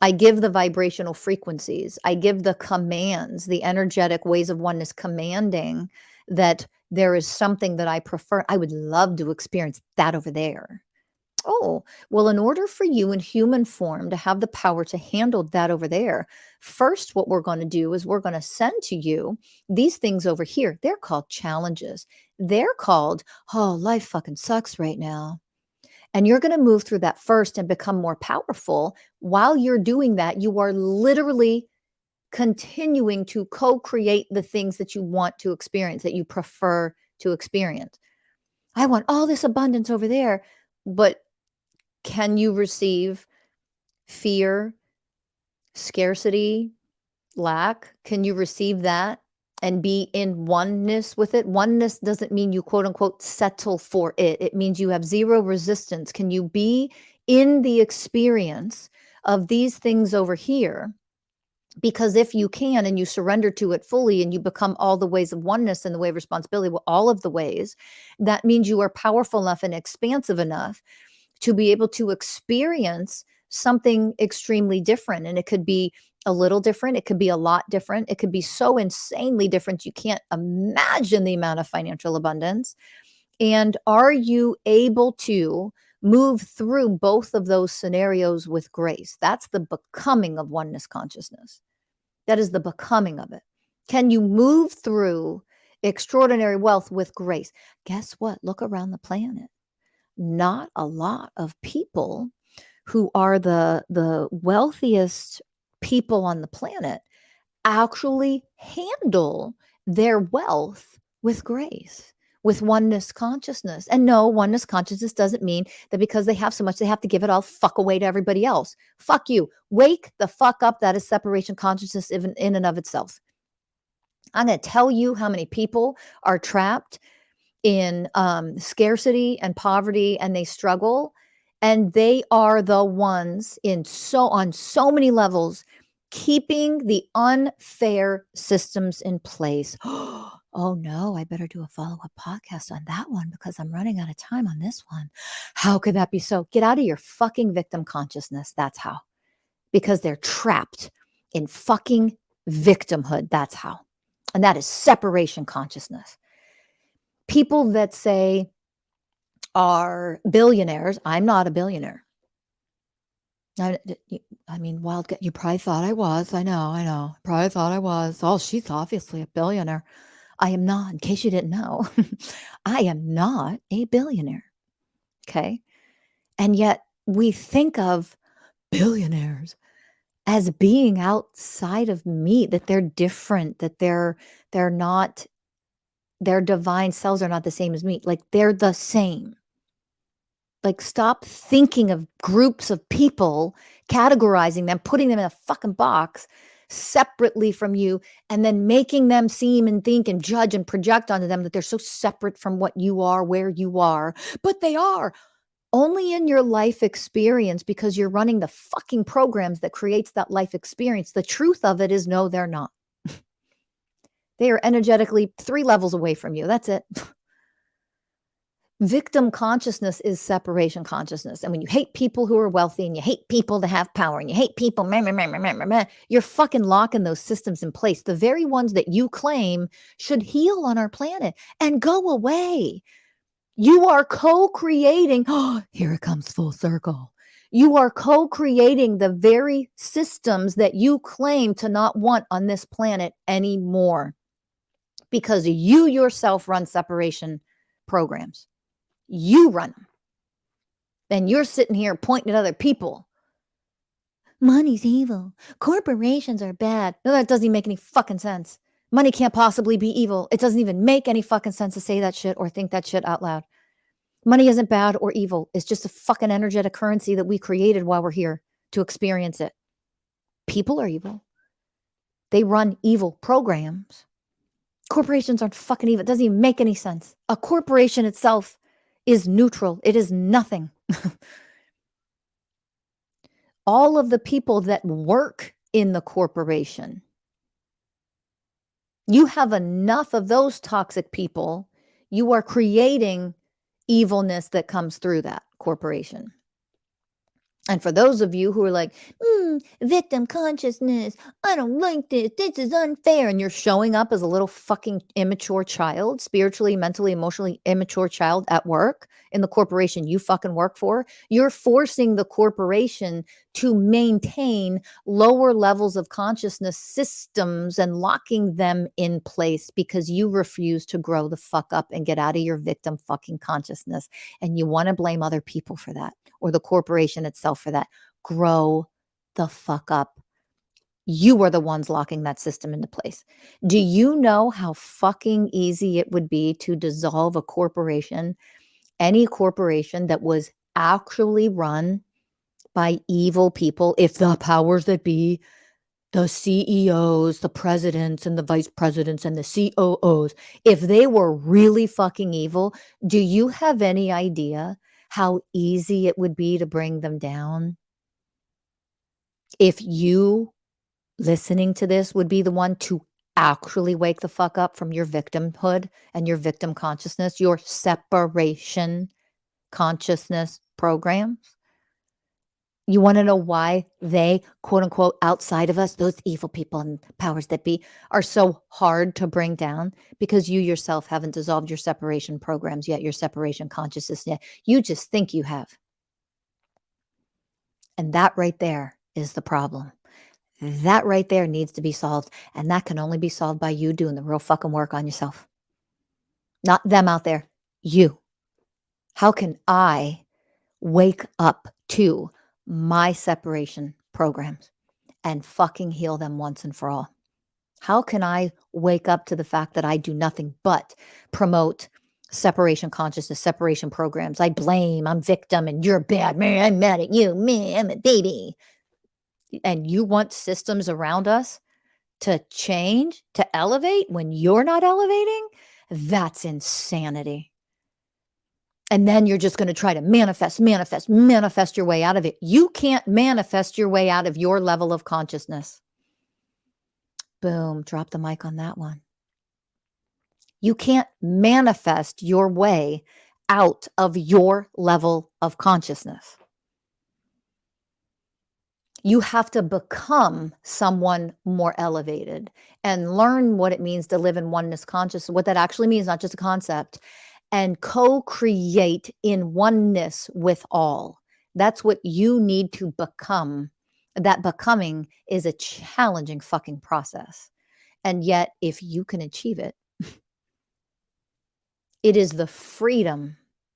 I give the vibrational frequencies. I give the commands, the energetic ways of oneness commanding that there is something that I prefer. I would love to experience that over there. Oh, well, in order for you in human form to have the power to handle that over there, first, what we're going to do is we're going to send to you these things over here. They're called challenges. They're called, oh, life fucking sucks right now. And you're going to move through that first and become more powerful. While you're doing that, you are literally continuing to co create the things that you want to experience, that you prefer to experience. I want all this abundance over there, but can you receive fear, scarcity, lack? Can you receive that and be in oneness with it? Oneness doesn't mean you quote unquote settle for it. It means you have zero resistance. Can you be in the experience of these things over here? Because if you can and you surrender to it fully and you become all the ways of oneness and the way of responsibility, well, all of the ways, that means you are powerful enough and expansive enough to be able to experience something extremely different. And it could be a little different. It could be a lot different. It could be so insanely different. You can't imagine the amount of financial abundance. And are you able to move through both of those scenarios with grace? That's the becoming of oneness consciousness. That is the becoming of it. Can you move through extraordinary wealth with grace? Guess what? Look around the planet. Not a lot of people who are the wealthiest people on the planet actually handle their wealth with grace, with oneness consciousness. And no, oneness consciousness doesn't mean that because they have so much, they have to give it all fuck away to everybody else. Fuck you. Wake the fuck up. That is separation consciousness in and of itself. I'm going to tell you how many people are trapped in scarcity and poverty, and they struggle, and they are the ones on so many levels keeping the unfair systems in place. Oh no, I better do a follow-up podcast on that one because I'm running out of time on this one. How could that be so? Get out of your fucking victim consciousness. That's how. Because they're trapped in fucking victimhood. That's how. And that is separation consciousness. People that say are billionaires. I'm not a billionaire. I mean, Wildcat, you probably thought I was. I know. Probably thought I was. Oh, she's obviously a billionaire. I am not, in case you didn't know. I am not a billionaire. Okay. And yet we think of billionaires as being outside of me, that they're different, that they're not, their divine selves are not the same as me. Like, they're the same. Like, stop thinking of groups of people, categorizing them, putting them in a fucking box separately from you, and then making them seem and think and judge and project onto them that they're so separate from what you are, where you are. But they are only in your life experience, because you're running the fucking programs that creates that life experience. The truth of it is, no, they're not. They are energetically 3 levels away from you. That's it. Victim consciousness is separation consciousness. And when you hate people who are wealthy, and you hate people that have power, and you hate people, meh, meh, meh, meh, meh, meh, meh, you're fucking locking those systems in place. The very ones that you claim should heal on our planet and go away. You are co-creating. Oh, here it comes full circle. You are co-creating the very systems that you claim to not want on this planet anymore, because you yourself run separation programs. You run them. And you're sitting here pointing at other people. Money's evil. Corporations are bad. No, that doesn't even make any fucking sense. Money can't possibly be evil. It doesn't even make any fucking sense to say that shit or think that shit out loud. Money isn't bad or evil. It's just a fucking energetic currency that we created while we're here to experience it. People are evil. They run evil programs. Corporations aren't fucking evil. It doesn't even make any sense. A corporation itself is neutral. It is nothing. All of the people that work in the corporation, you have enough of those toxic people, you are creating evilness that comes through that corporation. And for those of you who are like, victim consciousness, I don't like this, this is unfair, and you're showing up as a little fucking immature child, spiritually, mentally, emotionally immature child at work in the corporation you fucking work for, you're forcing the corporation to maintain lower levels of consciousness systems and locking them in place because you refuse to grow the fuck up and get out of your victim fucking consciousness. And you want to blame other people for that, or the corporation itself for that. Grow the fuck up. You are the ones locking that system into place. Do you know how fucking easy it would be to dissolve a corporation, any corporation that was actually run by evil people, if the powers that be, the CEOs, the presidents and the vice presidents and the COOs, if they were really fucking evil, do you have any idea how easy it would be to bring them down? If you listening to this would be the one to actually wake the fuck up from your victimhood and your victim consciousness, your separation consciousness programs. You want to know why they, quote unquote, outside of us, those evil people and powers that be, are so hard to bring down? Because you yourself haven't dissolved your separation programs yet, your separation consciousness yet. You just think you have. And that right there is the problem. That right there needs to be solved. And that can only be solved by you doing the real fucking work on yourself. Not them out there, you. How can I wake up to my separation programs and fucking heal them once and for all? How can I wake up to the fact that I do nothing but promote separation consciousness, separation programs? I blame, I'm victim, and you're bad. Man, I'm mad at you. Me, I'm a baby. And you want systems around us to change, to elevate when you're not elevating? That's insanity. And then you're just going to try to manifest your way out of it. You can't manifest your way out of your level of consciousness. Boom, drop the mic on that one. You can't manifest your way out of your level of consciousness. You have to become someone more elevated and learn what it means to live in oneness consciousness, what that actually means, not just a concept, and co-create in oneness with all. That's what you need to become. That becoming is a challenging fucking process. And yet, if you can achieve it, it is the freedom,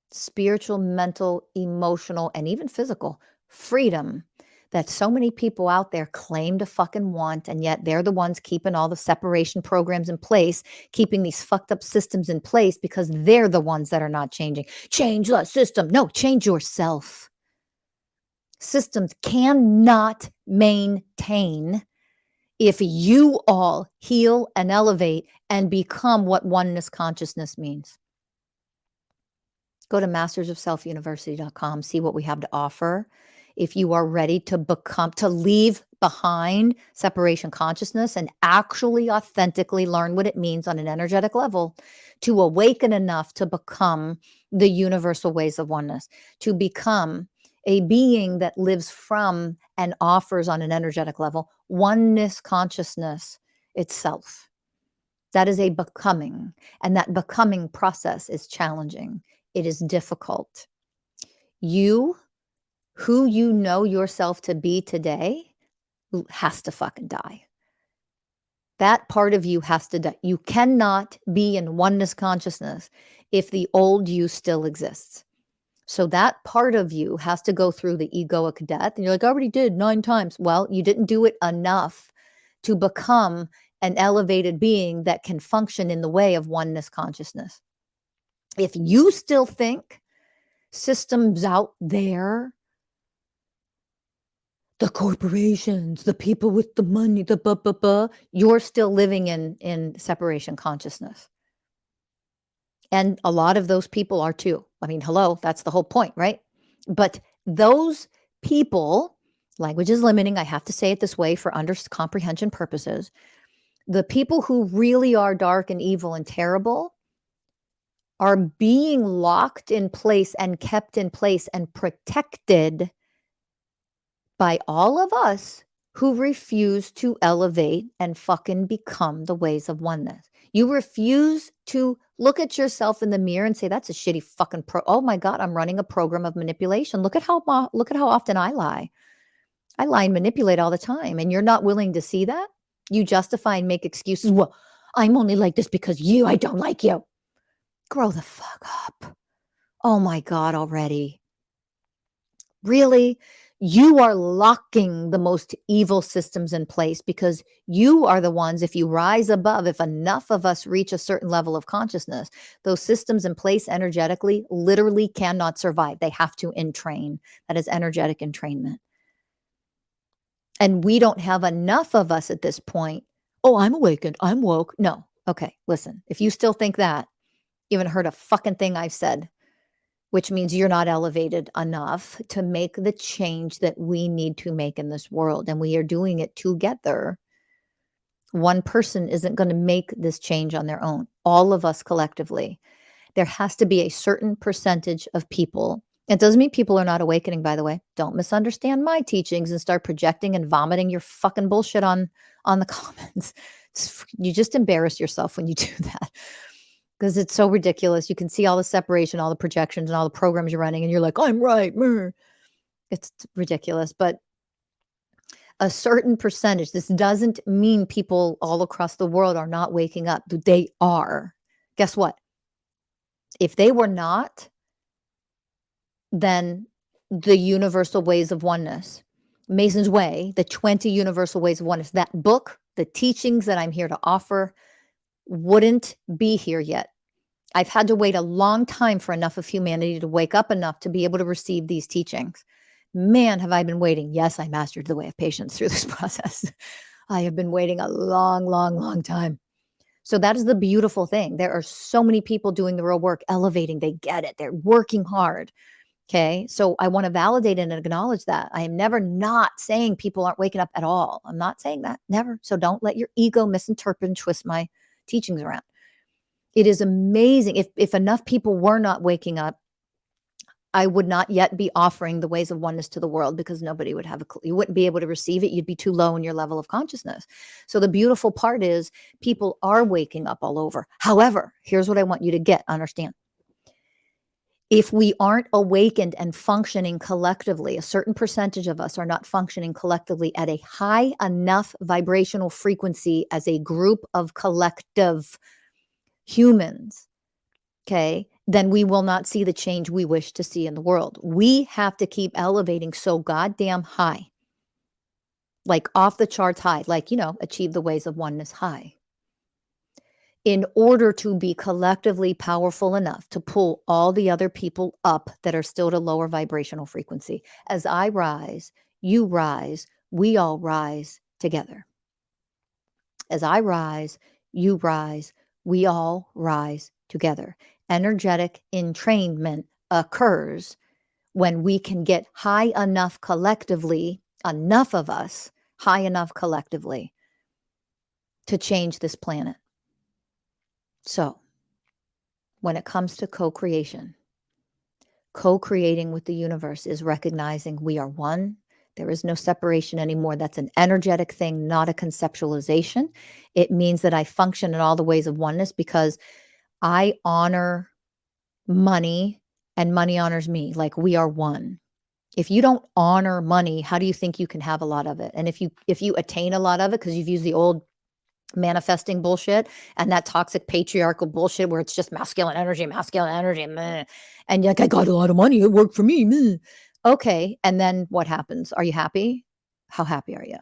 spiritual, mental, emotional, and even physical freedom that so many people out there claim to fucking want, and yet they're the ones keeping all the separation programs in place, keeping these fucked up systems in place because they're the ones that are not changing. Change the system. No, change yourself. Systems cannot maintain if you all heal and elevate and become what oneness consciousness means. Go to mastersofselfuniversity.com, see what we have to offer. If you are ready to leave behind separation consciousness and actually authentically learn what it means on an energetic level, to awaken enough to become the universal ways of oneness, to become a being that lives from and offers on an energetic level oneness consciousness itself. That is a becoming, and that becoming process is challenging. It is difficult. You, who you know yourself to be today, has to fucking die. That part of you has to die. You cannot be in oneness consciousness if the old you still exists. So that part of you has to go through the egoic death. And you're like, I already did 9 times. Well, you didn't do it enough to become an elevated being that can function in the way of oneness consciousness. If you still think systems out there, the corporations, the people with the money, you're still living in separation consciousness. And a lot of those people are too. I mean, hello, that's the whole point, right? But those people, language is limiting. I have to say it this way for comprehension purposes. The people who really are dark and evil and terrible are being locked in place and kept in place and protected by all of us who refuse to elevate and fucking become the ways of oneness. You refuse to look at yourself in the mirror and say, that's a shitty fucking oh my God, I'm running a program of manipulation. Look at how often I lie. I lie and manipulate all the time. And you're not willing to see that? You justify and make excuses. Well, I'm only like this because I don't like you. Grow the fuck up. Oh my God, already. Really? You are locking the most evil systems in place because you are the ones, if you rise above, if enough of us reach a certain level of consciousness, those systems in place energetically literally cannot survive. They have to entrain. That is energetic entrainment. And we don't have enough of us at this point. Oh, I'm awakened. I'm woke. No. Okay, listen. If you still think that, you haven't heard a fucking thing I've said, which means you're not elevated enough to make the change that we need to make in this world. And we are doing it together. One person isn't going to make this change on their own. All of us collectively. There has to be a certain percentage of people. It doesn't mean people are not awakening, by the way. Don't misunderstand my teachings and start projecting and vomiting your fucking bullshit on the comments. You just embarrass yourself when you do that. Because it's so ridiculous. You can see all the separation, all the projections, and all the programs you're running, and you're like, I'm right. It's ridiculous. But a certain percentage, this doesn't mean people all across the world are not waking up. They are. Guess what? If they were not, then the universal ways of oneness, Mason's Way, the 20 universal ways of oneness, that book, the teachings that I'm here to offer, wouldn't be here yet. I've had to wait a long time for enough of humanity to wake up enough to be able to receive these teachings. Man, have I been waiting. Yes, I mastered the way of patience through this process. I have been waiting a long, long, long time. So that is the beautiful thing. There are so many people doing the real work, elevating. They get it. They're working hard. Okay. So I want to validate and acknowledge that. I am never not saying people aren't waking up at all. I'm not saying that. Never. So don't let your ego misinterpret and twist my teachings around. It is amazing. If enough people were not waking up, I would not yet be offering the ways of oneness to the world because nobody would have you wouldn't be able to receive it. You'd be too low in your level of consciousness. So the beautiful part is people are waking up all over. However, here's what I want you to understand. If we aren't awakened and functioning collectively, a certain percentage of us are not functioning collectively at a high enough vibrational frequency as a group of collective humans, okay, then we will not see the change we wish to see in the world. We have to keep elevating so goddamn high. like off the charts high, like, achieve the ways of oneness high. In order to be collectively powerful enough to pull all the other people up that are still at a lower vibrational frequency. As I rise, you rise, we all rise together. As I rise, you rise, we all rise together. Energetic entrainment occurs when we can get high enough collectively, enough of us, high enough collectively to change this planet. So, when it comes to co-creation, co-creating with the universe is recognizing we are one. There is no separation anymore. That's an energetic thing, not a conceptualization. It means that I function in all the ways of oneness because I honor money and money honors me. Like we are one. If you don't honor money, how do you think you can have a lot of it? And if you attain a lot of it because you've used the old manifesting bullshit and that toxic patriarchal bullshit where it's just masculine energy, meh. And you're like, I got a lot of money. It worked for me. Meh. Okay. And then what happens? Are you happy? How happy are you?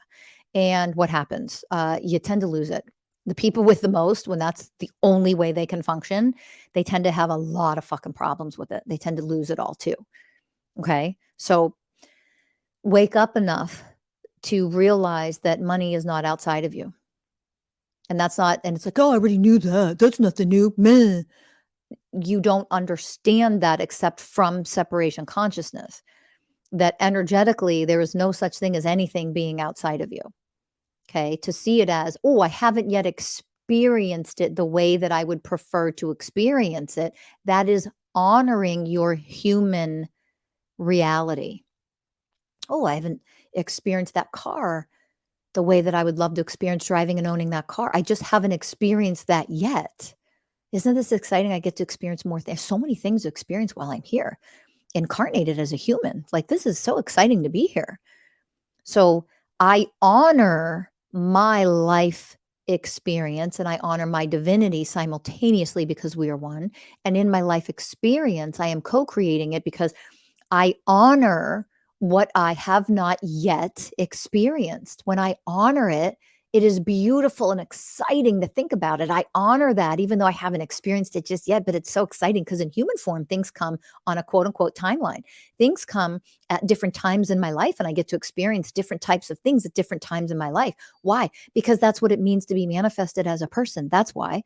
And what happens? You tend to lose it. The people with the most, when that's the only way they can function, they tend to have a lot of fucking problems with it. They tend to lose it all too. Okay. So wake up enough to realize that money is not outside of you. And that's not, and it's like, oh, I already knew that. That's nothing new. Meh. You don't understand that except from separation consciousness, that energetically there is no such thing as anything being outside of you. Okay. To see it as, oh, I haven't yet experienced it the way that I would prefer to experience it. That is honoring your human reality. Oh, I haven't experienced that car the way that I would love to experience driving and owning that car. I just haven't experienced that yet. Isn't this exciting? I get to experience more things. So many things to experience while I'm here, incarnated as a human. Like, this is so exciting to be here. So I honor my life experience and I honor my divinity simultaneously because we are one. And in my life experience, I am co-creating it because I honor what I have not yet experienced. When I honor it, it is beautiful and exciting to think about it. I honor that even though I haven't experienced it just yet, but it's so exciting because in human form, things come on a quote unquote timeline. Things come at different times in my life and I get to experience different types of things at different times in my life. Why? Because that's what it means to be manifested as a person. That's why.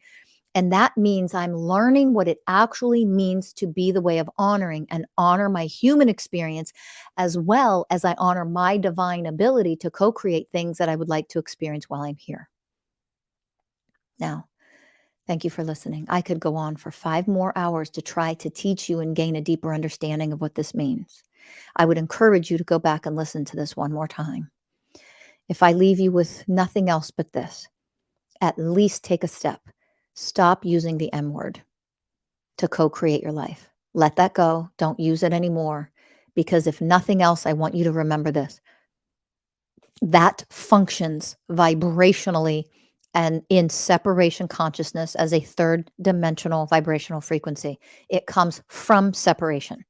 And that means I'm learning what it actually means to be the way of honoring and honor my human experience, as well as I honor my divine ability to co-create things that I would like to experience while I'm here. Now, thank you for listening. I could go on for 5 more hours to try to teach you and gain a deeper understanding of what this means. I would encourage you to go back and listen to this one more time. If I leave you with nothing else but this, at least take a step. Stop using the M word to co-create your life. Let that go. Don't use it anymore. Because if nothing else, I want you to remember this. That functions vibrationally and in separation consciousness as a third dimensional vibrational frequency. It comes from separation.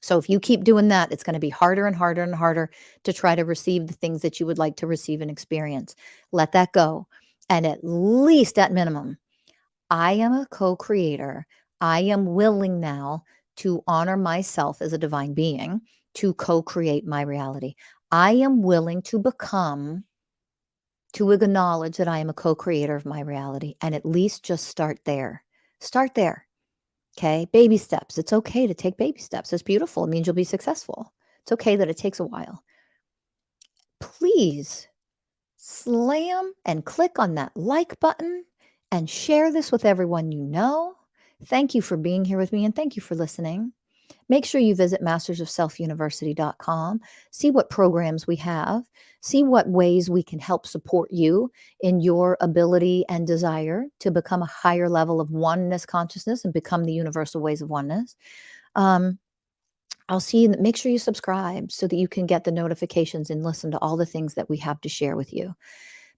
So if you keep doing that, it's going to be harder and harder and harder to try to receive the things that you would like to receive and experience. Let that go. And at least at minimum, I am a co-creator. I am willing now to honor myself as a divine being, to co-create my reality. I am willing to acknowledge that I am a co-creator of my reality, and at least just start there. Start there. Okay. Baby steps. It's okay to take baby steps. It's beautiful. It means you'll be successful. It's okay that it takes a while. Please slam and click on that like button and share this with everyone you know. Thank you for being here with me and thank you for listening. Make sure you visit mastersofselfuniversity.com, see what programs we have, see what ways we can help support you in your ability and desire to become a higher level of oneness consciousness and become the universal ways of oneness. I'll see you. Make sure you subscribe so that you can get the notifications and listen to all the things that we have to share with you.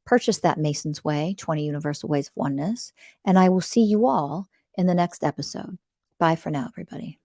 Purchase that Mason's Way, 20 Universal Ways of Oneness, and I will see you all in the next episode. Bye for now, everybody.